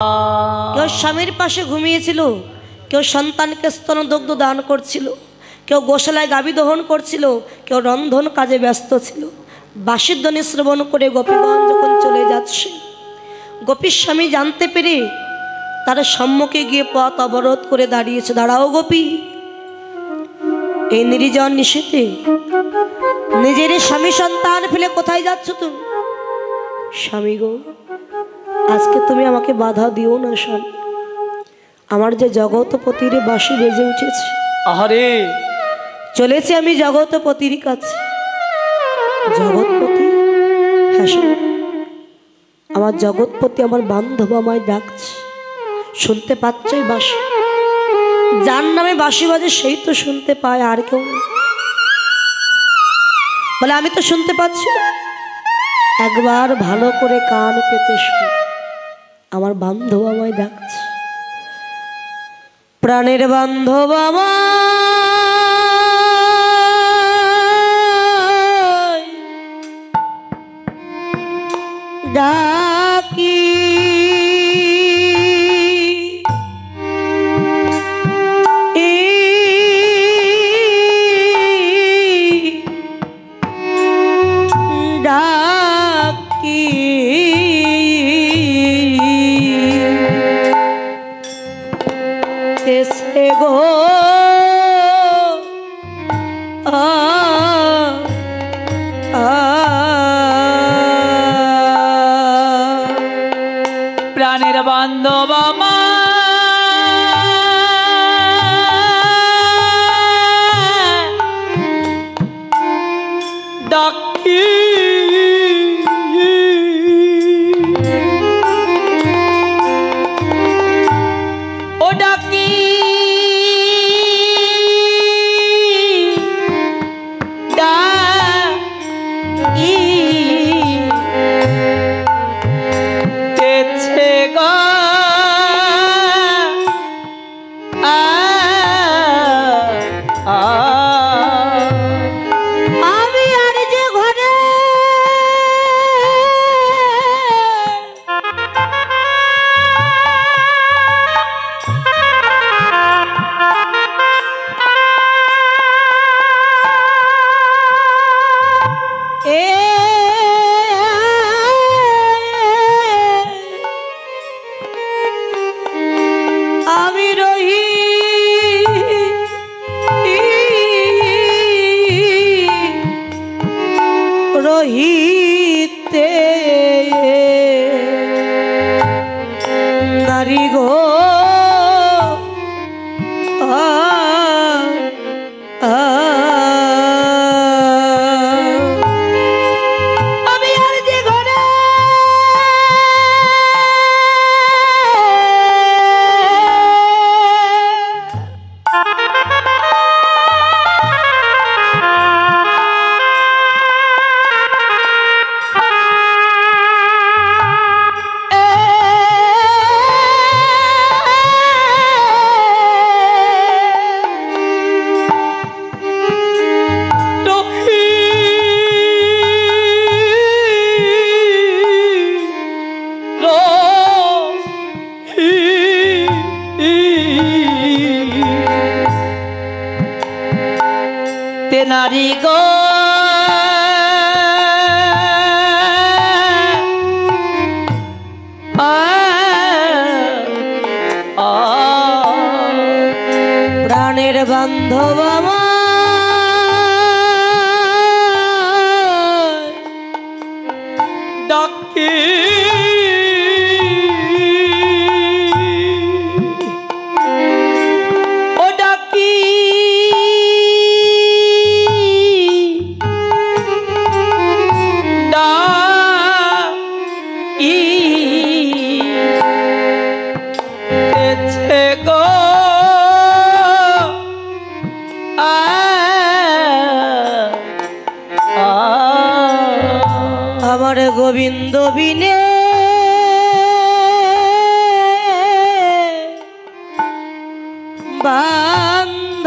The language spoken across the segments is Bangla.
কেউ স্বামীর পাশে ঘুমিয়েছিল, কেউ সন্তানকে স্তনদগ্ধ দান করছিল, কেউ গোশালায় গাভী দহন করছিল, কেউ রন্ধন কাজে ব্যস্ত ছিল। বাঁশির ধ্বনি শ্রবণ করে গোপীগণ যখন চলে যাচ্ছে, গোপীর স্বামী জানতে পেরে তার সম্মুখে গিয়ে পথ অবরোধ করে দাঁড়িয়েছে। দাঁড়াও গোপী, এই নির্জন নিশীথে নিজের স্বামী সন্তান ফেলে কোথায় যাচ্ছ তুমি? স্বামী গো, আজকে তুমি আমাকে বাধা দিও না স্বামী, আমার যে জগৎপতির বাঁশি বেজে উঠেছে। আহারে, চলেছি আমি জগৎপতির কাছে। জগৎপতি? হ্যাঁ স্বামী, আমার জগৎপতি আমার বান্ধব আমায় ডাকছে। শুনতে পাচ্ছ এই বাঁশি? যার নামে বাঁশি বাজে সেই তো শুনতে পায়, আর কেউ না। বলে আমি তো শুনতে পাচ্ছি না। একবার ভালো করে কান পেতে শুন, আমার বান্ধব আমায় ডাকছে। প্রাণের বান্ধব আমায় ডাকি, প্রাণের বান্ধব ডাকি, ও ডাকি ডাকি তেছে গো আমি আর যে ঘরে আমি রহি রহিতে নারী গো, আমি আর যে ঘরে নারী গো প্রাণের বান্ধব আমায় ডাকি, ও ডাকি ডাকি তেছে গো আমার গোবিন্দ বিনে বান্ধব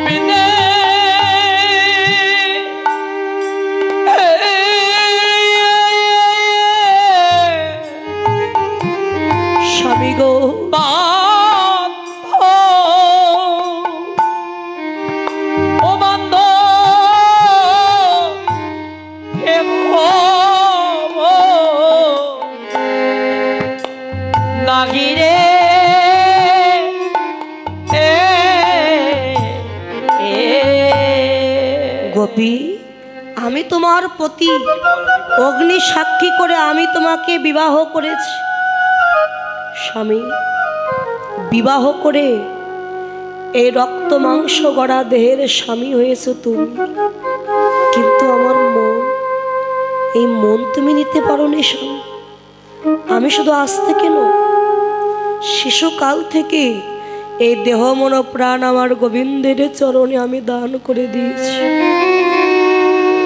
বিনে স্বামী গো ও বান্ধ নাগিরে গোপী, আমি তোমার প্রতি অগ্নি সাক্ষী করে আমি তোমাকে বিবাহ করেছি। স্বামী, বিবাহ করে এই রক্ত মাংস গড়া দেহের স্বামী হয়েছে তুমি, কিন্তু আমার মন, এই মন তুমি নিতে পারো নি স্বামী। আমি শুধু আজ থেকে নয়, শিশুকাল থেকে এই দেহ মন প্রাণ আমার গোবিন্দের চরণে আমি দান করে দিয়েছি।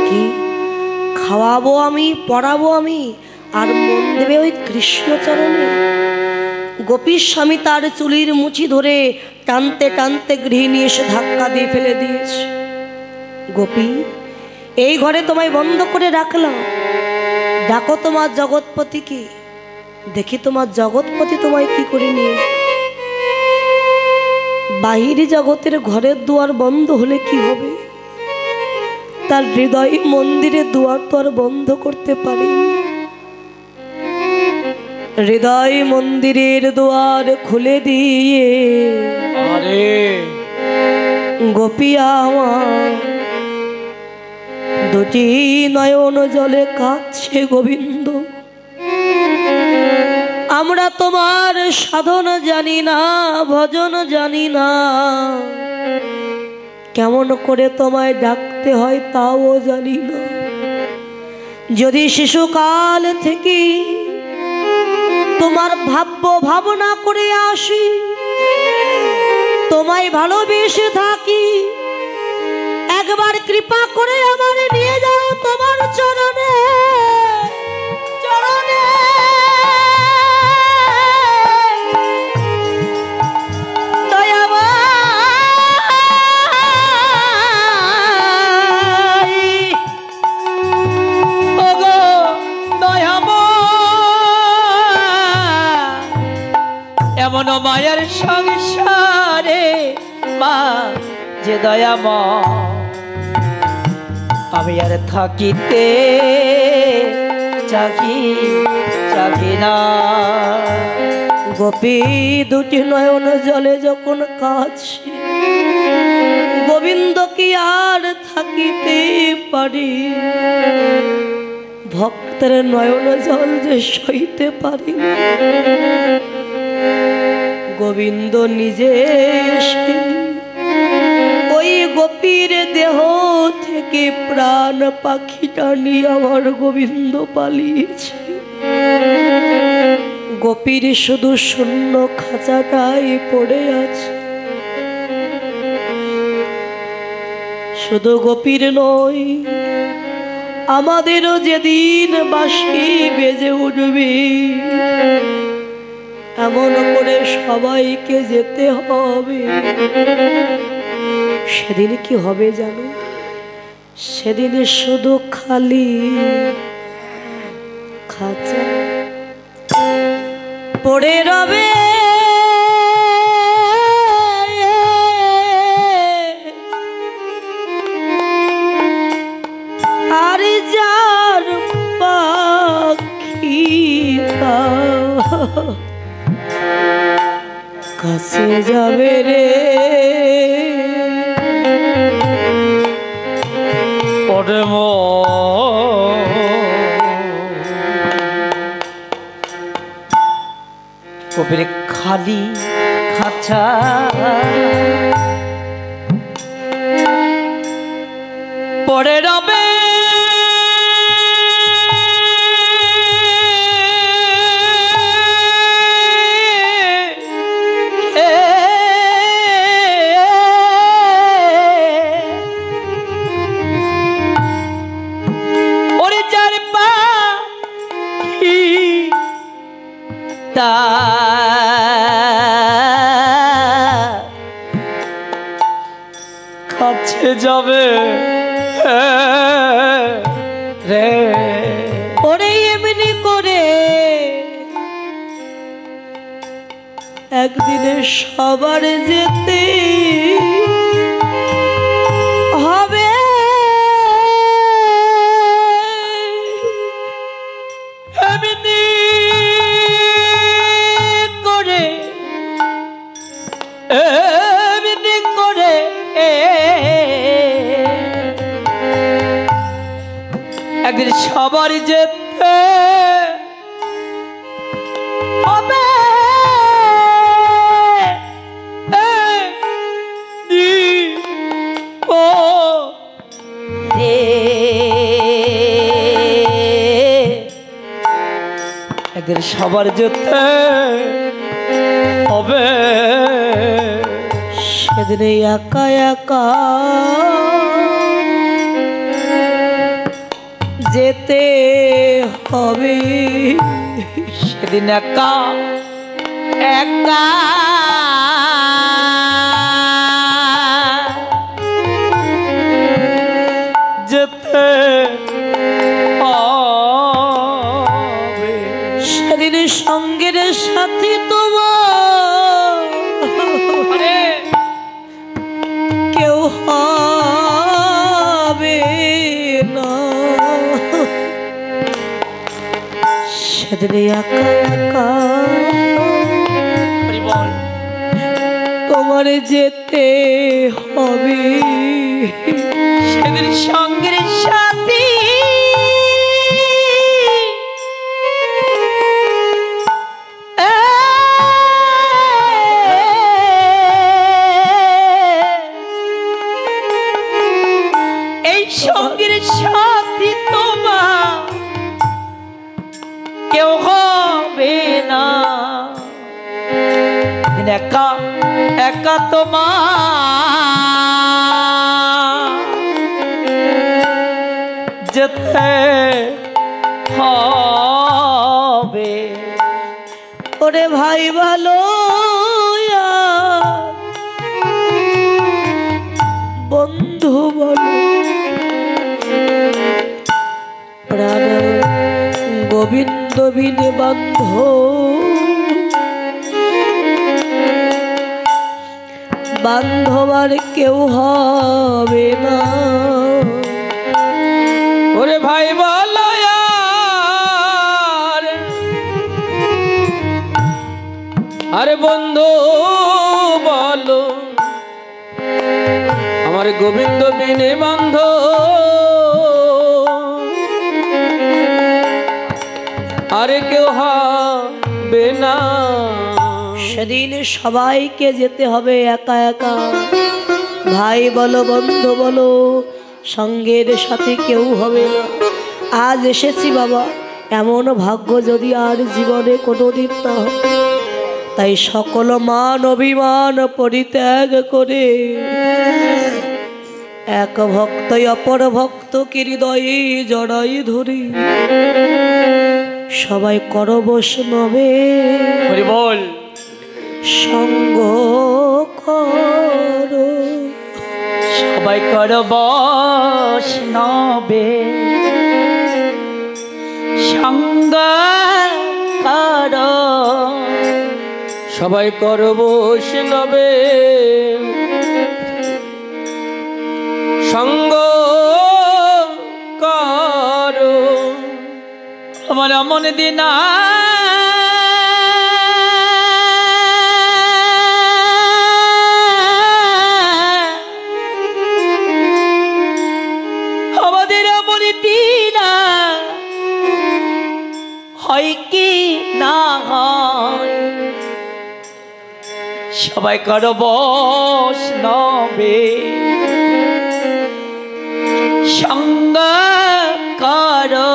কি খাওয়াবো আমি, পড়াবো আমি, আর মন দেবে ওই কৃষ্ণ চরণে। গোপীর স্বামী তার চুলির মুচি ধরে টানতে টানতে গৃহিণী এসে ধাক্কা দিয়ে ফেলে দিয়েছে। গোপী, এই ঘরে তোমায় বন্ধ করে রাখলাম, ডাকো তোমার জগৎপতিকে, দেখি তোমার জগৎপতি তোমায় কি করে নিয়ে। বাহিরি জগতের ঘরের দুয়ার বন্ধ হলে কি হবে, তার হৃদয় মন্দিরের দুয়ার তো আর বন্ধ করতে পারিনি। হৃদয় মন্দিরের দুয়ার খুলে দিয়ে আরে গোপী আমার দুটি নয়ন জলে কাঁদছে গোবিন্দ। আমরা তোমার সাধন জানি না, ভজন জানি না, কেমন করে তোমায় ডাকতে হয় তাও জানি না। যদি শিশুকাল থেকে তোমার ভাবনা করে আসি, তোমায় ভালোবেসে থাকি, একবার কৃপা করে আমার নিয়ে যাও তোমার চরণে, চরণে। এমন মায়ের সংসারে মা যে দয়াময়, আমি আর থাকিতে চাকি না। গোপী দুটি নয়ন জলে যখন কাছে, গোবিন্দ কি আর থাকিতে পারি, ভক্তের নয়ন জল যে সইতে পারি। গোবিন্দ নিজে এসে ওই গোপীর দেহ থেকে প্রাণ পাখিটা নিয়ে আমার গোবিন্দ পালিয়েছে। গোপীর শুধু শূন্য খাঁচাটাই পড়ে আছে। শুধু গোপীর নয়, আমাদেরও যেদিন বাঁশি বেজে উঠবে, এমন করে সবাইকে যেতে হবে। সেদিন কি হবে জানো? সেদিন শুধু খালি খাঁচা পড়ে রবে, আর যার পাখি কাছে যাবে রে। কবির খালি খাঁচা পড়ে রবে, কাছে যাবে রে। ওরে এমনি করে একদিনে সবার যেতে হবে। এমনি করে এমনি করে একদিন সবার যেতে হবে। ও রে একদিন সবার যেতে হবে। সেদিনে একা একা যেতে হবে। সেদিন একা একা যেতে হবে। সেদিন সঙ্গের সাথী তোমার কেউ হবে না। সেদিন একা একা তোমার যেতে হবে। সেদিন সঙ্গের সাথী এই সঙ্গের সাথী তোমার কেউ হবে না। একা একা তোমার যেতে হবে। ওরে ভাই ভালো বন্ধু বলো প্রাণ গোবিন্দ বিনে বান্ধ বান্ধবার কেউ হবে না। ওরে ভাই বলো আরে বন্ধু বলো আমার গোবিন্দ বিনে বান্ধ আরে কেউ হবে না। সেদিন সবাইকে যেতে হবে একা একা। ভাই বলো বন্ধু বলো সঙ্গের সাথে কেউ হবে না। আজ এসেছি বাবা, এমন ভাগ্য যদি আর জীবনে কোনোদিন না হয়, তাই সকল মান অভিমান পরিত্যাগ করে এক ভক্তই অপর ভক্তকে হৃদয়ে জড়াই ধরি সবাই কর বৈষ্ণবে বল সঙ্গ করো। সবাই কর বৈষ্ণবে সঙ্গ করো। সবাই কর বৈষ্ণবে সঙ্গ করো। আমার মনে দিনা আমাদের মনে দিনা হয় কি না হয়। সবাই কর বৈষ্ণবে সঙ্গ করো।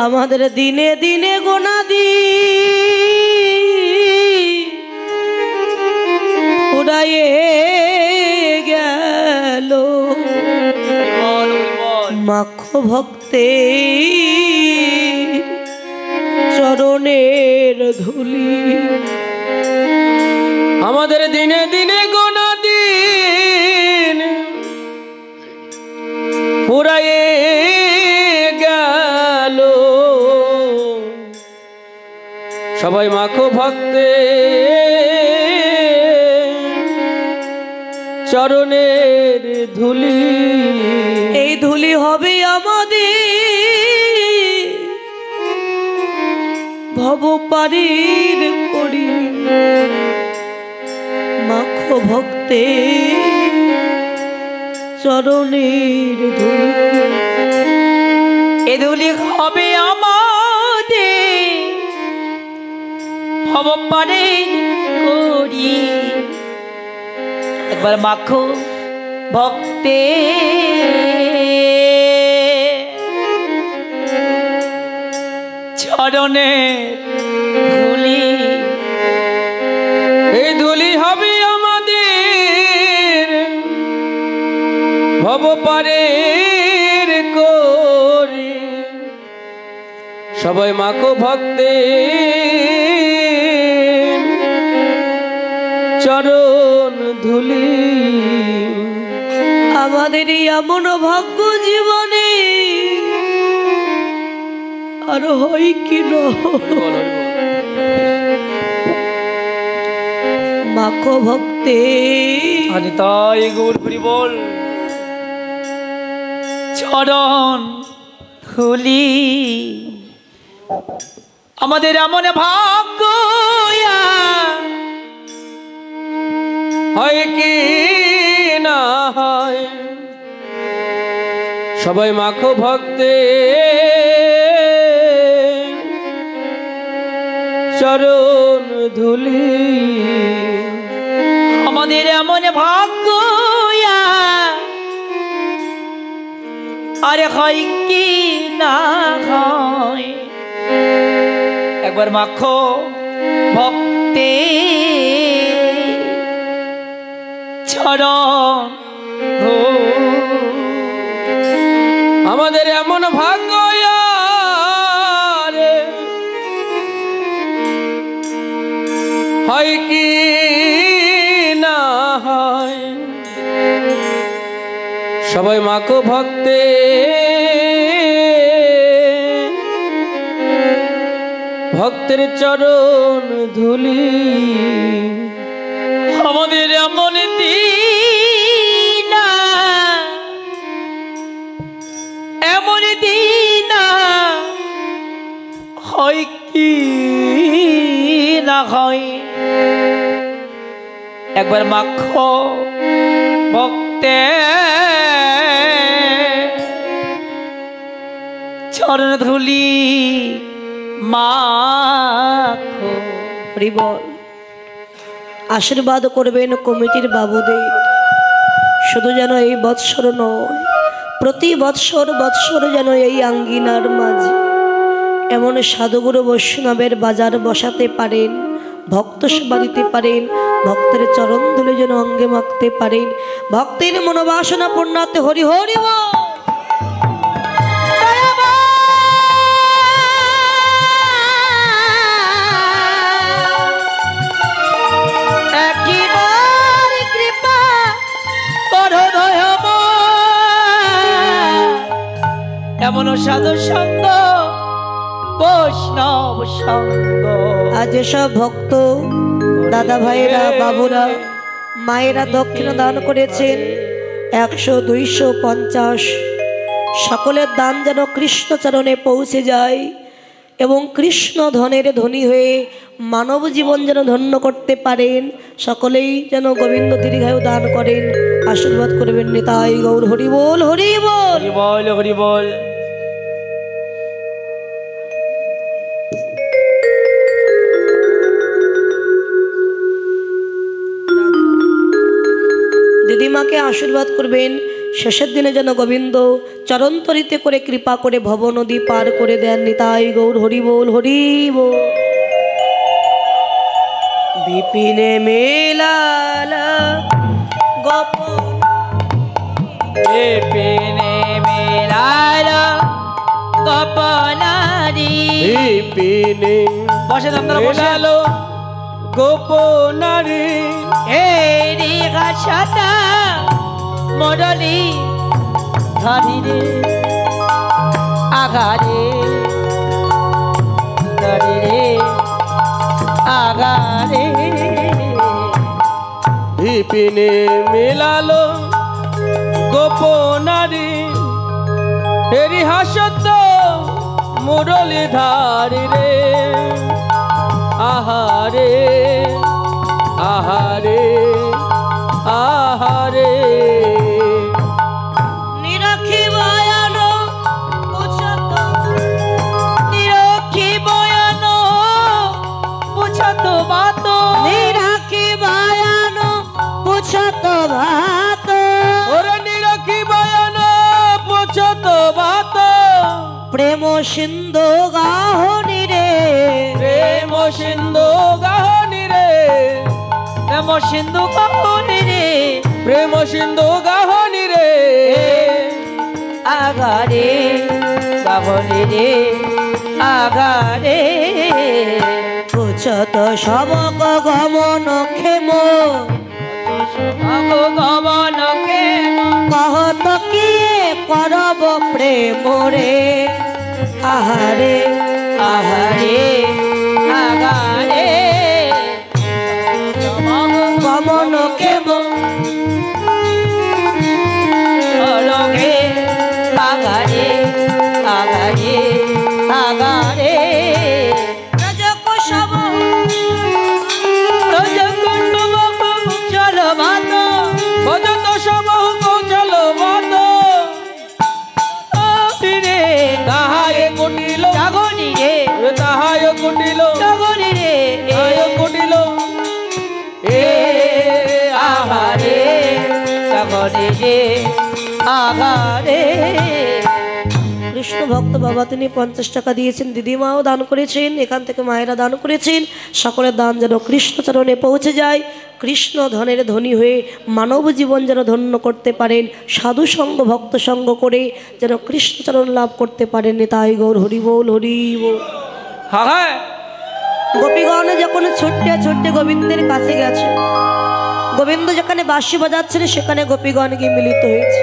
আমাদের দিনে দিনে গোনা দি উড়াইয়ে গেল মাখো ভক্তে চরণের ধুলি। আমাদের দিনে দিনে গোনা দিন সবাই মাখো ভক্তে চরণের ধুলি। এই ধুলি হবে আমাদের ভব পারির করি। মাখো ভক্তে চরণের ধুলি। এ ধুলি হবে আমাদের ভব পারের করি। একবার মাখো ভক্তে চরণের ধুলি। এই ধুলি হবে আমাদের ভব পারের করি। সবাই মাখো ভক্তে চরণ ধুলি। আমাদের এমন ভাগ্য জীবনে আর হয় কি না। মাখো ভক্তে আরে তাই গৌর হরি বল। চরণ ধুলি আমাদের এমন ভাগ্য হয় কি না হয়। সবাই মাখো ভক্তে চরণ ধুলি। আমাদের এমন ভাগ্য আরে হয় কি না হয়। একবার মাখো ভক্তে চরণ আমাদের এমন ভাগ্য রে হয় কি না হয়। সবাই মাখো ভক্তে ভক্তের চরণ ধুলি। আমাদের এমন দিন এমন দিন হয় কি না হয়। একবার মাখো ভক্তে চরণ ধুলি মাখো। হরি বল। আশীর্বাদ করবেন কমিটির বাবুদের। শুধু যেন এই বৎসর নয়, প্রতি বৎসর বৎসর যেন এই আঙ্গিনার মাঝে এমন সাধুগুরু বৈষ্ণবের বাজার বসাতে পারেন, ভক্ত সেবা দিতে পারেন, ভক্তের চরণ ধুলে যেন অঙ্গে মাখতে পারেন। ভক্তের মনোবাসনা পূর্ণাতে হরি হরি বল। এমন সাধু সঙ্গ বৈষ্ণব সঙ্গ। আজ সব ভক্ত দাদা ভাইরা বাবুরা মায়েরা দক্ষিণা দান করেছেন 100, 200, 50। সকলের দান যেন কৃষ্ণচরণে পৌঁছে যায় এবং কৃষ্ণ ধনের ধনী হয়ে মানব জীবন যেন ধন্য করতে পারেন। সকলেই যেন গোবিন্দ দীর্ঘায়ু দান করেন। আশীর্বাদ করবেন নিতাই গৌর হরি বল হরি বল হরি বল হরি বল। দিদিমাকে আশীর্বাদ করবেন। শেষের দিনে যেন গোবিন্দ চরণতরিতে করে কৃপা করে ভব নদী পার করে দেন। নিতাই গৌর হরি বল হরি বল। বিপিনে মেলালা গোপন বিপিনে মেলাল গোপনারি। বিপিনে বসে আপনারা বসে। মেলালো গোপনারি। এরি গাছাটা মরলি ধরিরে আঘারে ধরিরে আগারে বিপিনে মেলালো গোপনারি হেরি হাসত মুরলি ধারি রে আহারে আহারে আহারে নিরখি বয়ানো পুছত নিরক্ষী বয়ানো পুছত বাত নিরখি বয়ানো পুছত ভাত ওরে নিরখি বয়ান পুছত ভাত প্রেম সিন্ধু গাহনি রে প্রেম সিন্ধু গাহনি রে প্রেম সিন্ধু কাহনি রে প্রেম সিন্ধু গাহনি রে আগারে গাহনি রে আগারে পুছত সবক গমন ক্ষেম ভগবানকে কহত কি করব প্রেম রে আহারে আহারে আগারে গমন ক্ষেম অলগে আগারে আগারে আগারে রজক সব চল ভাত ভজত সমহ কৌশল ভাত রে তাহায় কুটিল জাগনি রে তাহায় কুটিল জাগনি রে তাহায় কুটিল এ আহারে জাগনি রে আগারে কৃষ্ণ ভক্ত বাবা তিনি 50 টাকা দিয়েছেন, দিদিমাও দান করেছেন, এখান থেকে মায়েরা দান করেছেন। সকলের দান যেন কৃষ্ণচরণে পৌঁছে যায়, কৃষ্ণ ধনের ধনী হয়ে মানব জীবন যেন ধন্য করতে পারেন, সাধু সঙ্গ ভক্ত সঙ্গ করে যেন কৃষ্ণচরণ লাভ করতে পারেন। তাই গৌর হরি বল হরি বল। হ্যাঁ গোপীগণ যখন ছুটতে ছুটতে গোবিন্দের কাছে গেছে, গোবিন্দ যেখানে বাঁশি বাজাচ্ছেন সেখানে গোপীগণ গিয়ে মিলিত হয়েছে।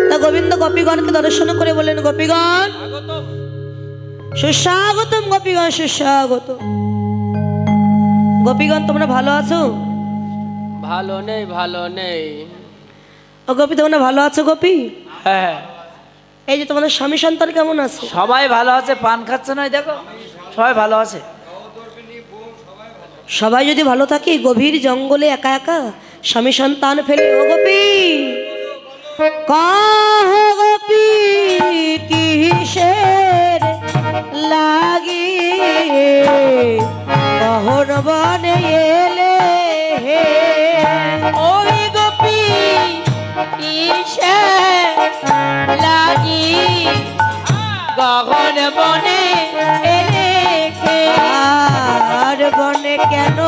তা গোবিন্দ গোপীগণকে দর্শন করে বলেন, গোপীগণ সুস্বাগতম, গোপীগণ সুস্বাগত। গোপীগণ তোমরা ভালো আছো? ভালো নেই ভালো নেই। ও গোপী তোমরা ভালো আছো? গোপী হ্যাঁ এই যে তোমাদের স্বামী সন্তান কেমন আছে? সবাই ভালো আছে, পান খাচ্ছে নয় দেখো সবাই ভালো আছে। সবাই যদি ভালো থাকে, গভীর জঙ্গলে একা একা স্বামী সন্তান ফেলে, ও গোপী কহ গোপী কিসের লাগি কহর বনে এলে ওই গোপী ইসে লাগি গগন বনে এলে কে আর বনে কেন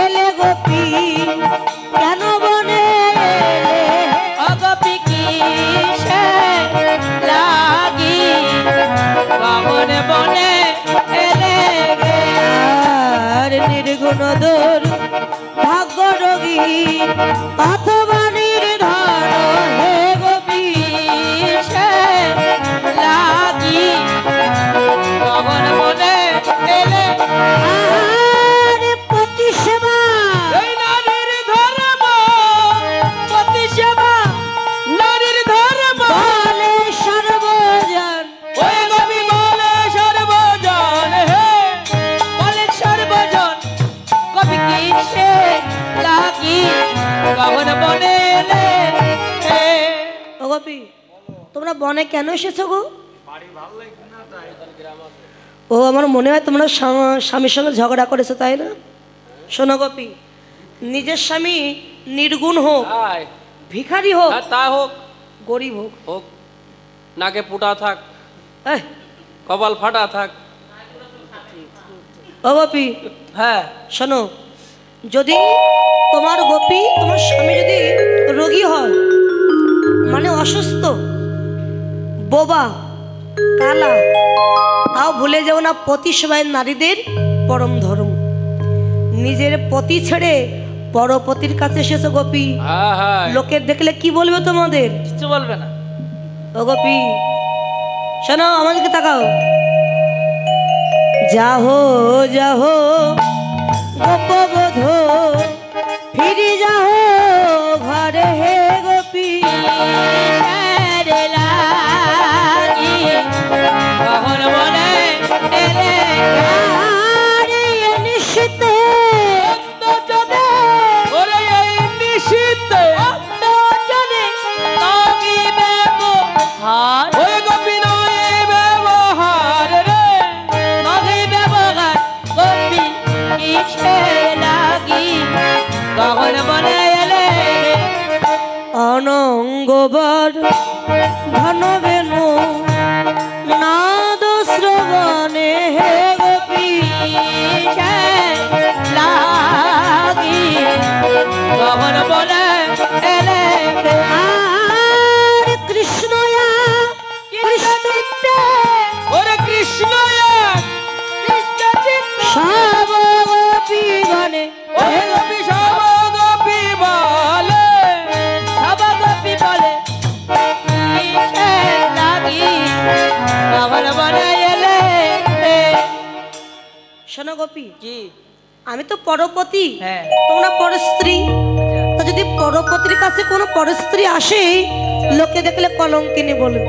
এলে গোপী, কেন বনে এলে? অগপি কিসে লাগি গগন বনে এলে গে আর নির্গুণ দূর ভাগ্য রোগী অথবা নির্ধন হে গোপী কিসে লাগি গগন বনে এলে আর পতি সেবা এই নারীর ধর্ম পতি সেবা নারীর ধর্ম বলে সর্বজন ওই কবি বলে সর্বজন হে বলে সর্বজন কবি কিসে লাগি গগন বনে এলে হে ও গোপী তোমরা বনে কেন এসেছো গো? ও আমার মনে হয় তোমরা স্বামীর সঙ্গে ঝগড়া করেছো, তাই না? শোনো গোপী, নিজের স্বামী নির্গুণ হোক, আয় ভিখারি হোক, আর তা হোক গরিব হোক, হোক নাকে পুটা থাক এই, কপাল ফাটা থাক ও গোপী হ্যাঁ শোনো, যদি তোমার গোপী তোমার স্বামী যদি রোগী হয়, মানে অসুস্থ, বোবা, কালা, তাও ভুলে যাও না পতি সেবাই নারীদের পরম ধর্ম। নিজের পতি ছেড়ে পরপতির কাছে এসেছো গোপী, হ্যাঁ হ্যাঁ লোকের দেখলে কি বলবে তোমাদের? কিছু বলবে না। ও গোপী শোনো, আমাদেরকে তাকাও। যাহো যাহো গোপবধ ফিরে যাও ঘরে হে গোপী কখন বলে এলে নিশ্চিতে ওরে এই নিশীথে হার ওই গোপী নয় ব্যবহার রে মগে ব্যবহার গোপী কিসে লাগি কখন বলে এলে অনঙ্গবর ঘনবেনু নাদ শ্রবণে হে গোপী লাগি কখন বলে এলে আর কৃষ্ণয়া কৃষ্ণচিত্তে ওরে কৃষ্ণ সব গোপী গণে ওই গোপী সব গোপী বলে সব গোপী বলে কিসে লাগি কখন বলে এলে শোনো গোপী কি আমি তো পরপতি হ্যাঁ তোমরা পরস্ত্রী তা যদি পরপতির কাছে কোনো পরস্ত্রী আসে লোকে দেখলে কলঙ্কিনী বলবে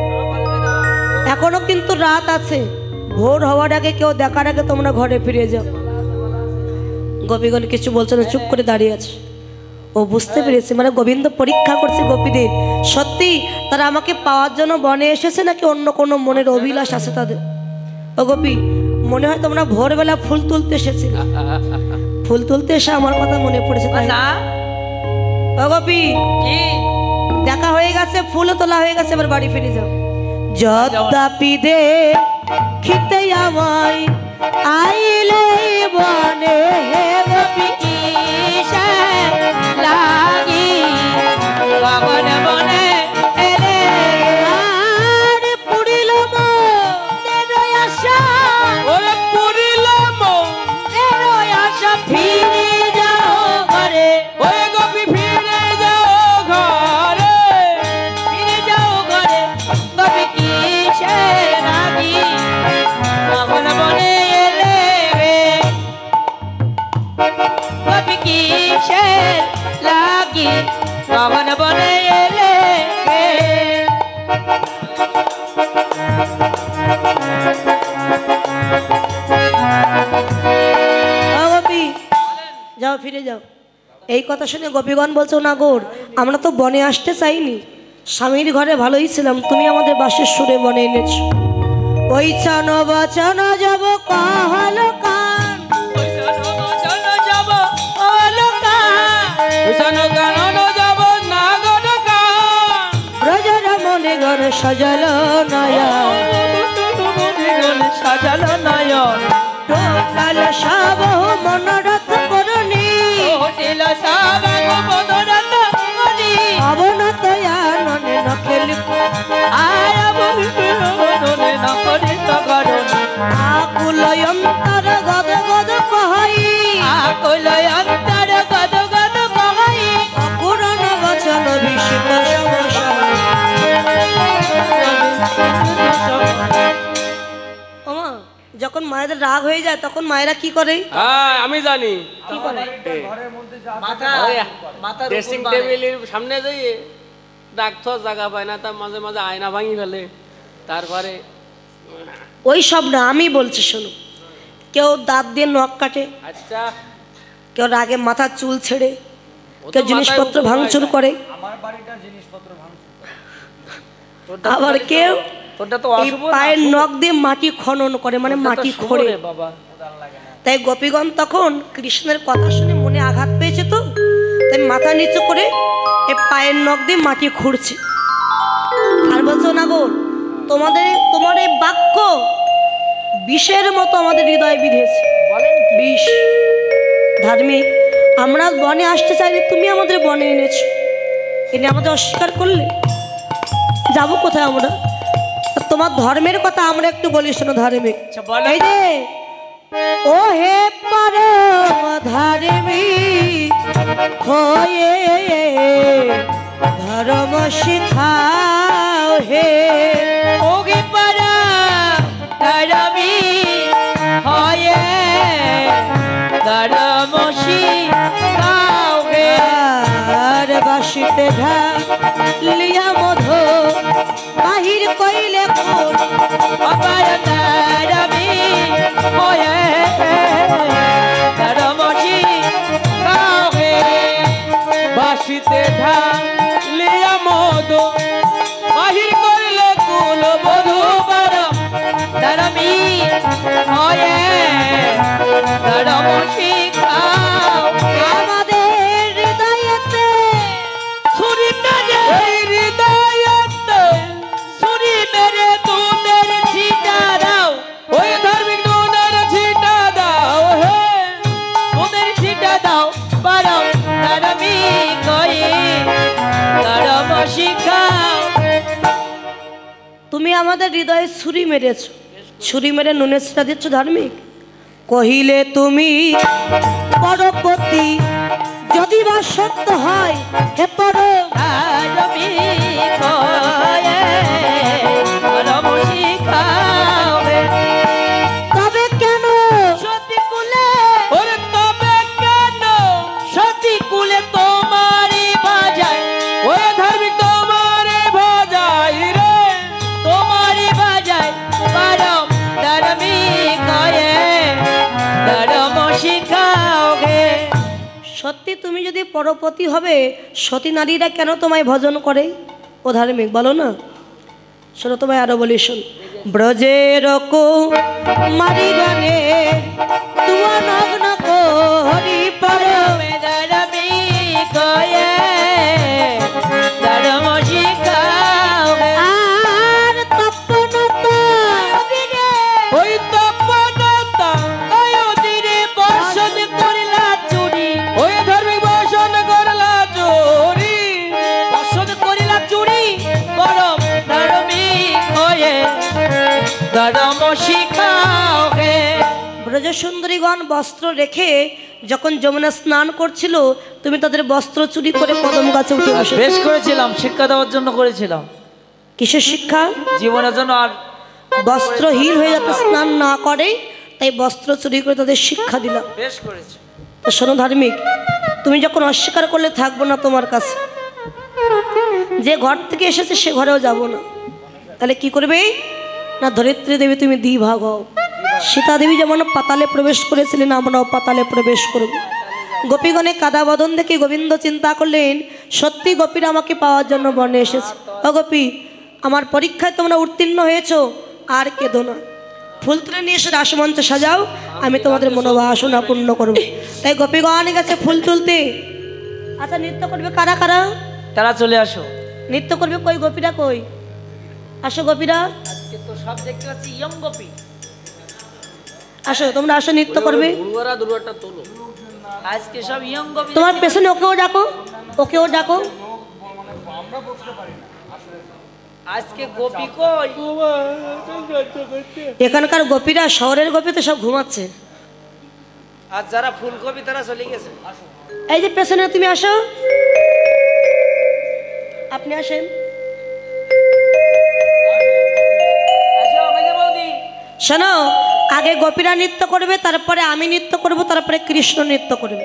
এখনো কিন্তু রাত আছে ভোর হওয়ার আগে কেউ দেখার আগে তোমরা ঘরে ফিরে যাও গোপীগণ কিছু বলছে না চুপ করে দাঁড়িয়ে আছে ও বুঝতে পেরেছে মানে গোবিন্দ পরীক্ষা করছে গোপীদের সত্যি তারা আমাকে পাওয়ার জন্য বনে এসেছে নাকি অন্য কোনো মনের অভিলাষ আছে তাদের ও গোপী মনে হয় তোমরা ভোরবেলা ফুল তুলতে এসেছে ফুল তুলতে এসে আমার কথা মনে পড়েছে তাই না ও গোপী কি দেখা হয়ে গেছে ফুলও তোলা হয়ে গেছে এবার বাড়ি ফিরে যাও যদ্যাপি দে খিতে আমায় আইলে বনে হে গোপী কিসে লাগি কখন বলে এলে আর পুরিল মনের আশা ওরে পুরিলাম এরই আশা ফিরে যাও ঘরে ওই গোপী ফিরে যাও ঘরে ফিরে যাও ঘরে গোপী কিসে লাগি কখন বলে এলে গোপী কিসে লাগি কখন বলে এলে ও গোপী যাও ফিরে যাও এই কথা শুনে গোপীগণ বলছো না গোর আমরা তো বনে আসতে চাইনি স্বামীর ঘরে ভালোই ছিলাম তুমি আমাদের বাসের সুরে বনে এনেছো ওই চান বাচান যাব কাহাল কান যাব অলকা ওইখানে গান যাব না গডকা ব্রজর মনে ঘর সজল নয়া সাজালো নয়ন টোলাল সাব মনোরথ করণী হোটেল সাবাগ বদরত করি অবনতয়া ননে নখেল আয় বদনে ন করি তো করুন আকুল অন্তর গদ গদ কহাই আকুল অন্তর গদ গদ কহাই অপুরাণ বচন বিশিত ওমা যখন মায়েদের রাগ হয়ে যায় তখন মায়েরা কি করে হ্যাঁ আমি জানি কি করে মাথা মাথা ড্রেসিং টেবিলের সামনে যাইয়ে ডাক্তার জায়গা পায় না তার মাঝে মাঝে আয়না ভাঙি ফেলে তারপরে ওই সব না আমি বলছি শোনো কেউ দাঁত দিয়ে নখ কাটে আচ্ছা কেউ রাগে মাথার চুল ছেড়ে ও তো কেউ মাথায় জিনিসপত্র উঠে ভাঙচুর যায়। করে আবার কেউ তোরটা তো এই অশুভ পায়ের নখ দিয়ে মাটি খনন করে মানে মাটি খোঁড়ে বাবা তাই গোপীগণ তখন কৃষ্ণের কথা শুনে মনে আঘাত পেয়েছে তো তাই মাথা নিচু করে এই পায়ের নখ দিয়ে মাটি খুঁড়ছে আর বলছো না গো তোমার এই বাক্য বিষের মতো আমাদের হৃদয়ে বিঁধেছে বলেন বিষ ধার্মিক আমরা বনে আসতে চাইলে তুমি আমাদের বনে এনেছো এনে আমাদের অস্বীকার করলে যাব কোথায় আমরা আর তোমার ধর্মের কথা আমরা একটু বলি শোনো ধার্মিক আচ্ছা বলো এই যে ও হে পরম ধার্মিক হয়ে ধর্ম শিখাও হে ওগে পারা ধরমি হয় ধর্মশি কাউকে আর বাসিতে ঢালিয়া মধু বাহির কইলে কোন অপার ধর্মী হয়ে ধর্মশি কাউকে বাসিতে ঢালিয়া মধু বাহির করিলে কুল বধূ বধু ধর্মী হয়ে ধর্মশি কাউকে আমাদের হৃদয়েতে ছুরি মেরে হৃদয়তে ছুরি মেরে দুধের ছিটা দাও ওই ধার্মিক নুনের ছিটা দাও হে দুধের ছিটা দাও পরম ধর্মী কয়ে ধর্ম শিখাও। তুমি আমাদের হৃদয়ে ছুরি মেরেছ, ছুরি মেরে নুনের ছিটা দিচ্ছ ধার্মিক। কহিলে তুমি পরপতি যদি বা সত্য হয় হে পরম ধর্মী কয়ে ধর্ম শিখাও। তবে কেন সতী কুলে ওরে তবে কেন সতী কুলে তোমারই বাজায় ওই ধার্মিক তোমারে ভজাই রে তোমারই বাজায় পরম ধর্মী কয়ে ধর্ম শিখাও গে। সত্যি তুমি যদি পরপতি হবে সতী নারীরা কেন তোমায় ভজন করে? ও ধার্মিক বলো না, শোনো তোমায় আরো বলি শোন। ব্রজের কো মারি গানে তুয়া নগ্ন করি পরম ধর্মী কয়ে ধর্ম শিখাও গে। আর তপনতা ওই তপনতা অয়োধিরে বর্ষণ করিলা চুরি ওই ধার্মিক বসন করলা চোরি বর্ষণ করিলা চুরি পরম ধর্মী কয়ে ধর্ম শিখাও গে। ব্রজ সুন্দরীগণ বস্ত্র রেখে যখন যমুনা স্নান করছিল তুমি তাদের বস্ত্র চুরি করে কদম গাছে উঠে বসে। বেশ করেছিলাম, শিক্ষা দেওয়ার জন্য করেছিলাম, কিসের শিক্ষা? জীবনের জন্য। আর বস্ত্রহীন হয়ে যাতে স্নান না করে তাই বস্ত্র চুরি করে তাদের শিক্ষা দিলাম। বেশ করেছি। তো শোনো ধার্মিক, তুমি যখন অস্বীকার করলে থাকবো না তোমার কাছে, যে ঘর থেকে এসেছে সে ঘরেও যাব না। তাহলে কি করবে না, ধরিত্রী দেবী তুমি দ্বিভাগ হও। সীতা দেবী যেমন পাতালে প্রবেশ করেছিলেন আমরাও পাতালে প্রবেশ করব। গোপীগণে কাদা বদন দেখে গোবিন্দ চিন্তা করলেন সত্যি গোপীরা আমাকে পাওয়ার জন্য বনে এসেছে। ও গোপী, আমার পরীক্ষায় তোমরা উত্তীর্ণ হয়েছো, আর কেঁদো না। ফুল তুলে নিয়ে এসে রাসমঞ্চ সাজাও, আমি তোমাদের মনোবাসনা পূর্ণ করবো। তাই গোপীগণ গেছে ফুল তুলতে। আচ্ছা, নৃত্য করবে কারা কারা? তারা চলে আসো। নৃত্য করবে কই? গোপীরা কই? আসো গোপীরা, আজকে তো সব দেখতে পাচ্ছি ইয়ং গোপী। আসো তোমরা, আসো নৃত্য করবে। দুর্গারা দুর্গাটা তোলো আজকে সব ইয়ং গোপী। তোমার পেছনে ওকেও ডাকো, ওকেও ডাকো। আজকে গোপী কই? এখানকার গোপীরা, শহরের গোপী তো সব ঘুমাচ্ছে। আর যারা ফুলকপি তারা চলে গেছে। এই যে পেছনে তুমি আসো, আপনি আসেন। আসো আমাকে বৌদি। শোনো, আগে গোপীরা নৃত্য করবে, তারপরে আমি নৃত্য করব, তারপরে কৃষ্ণ নৃত্য করবে।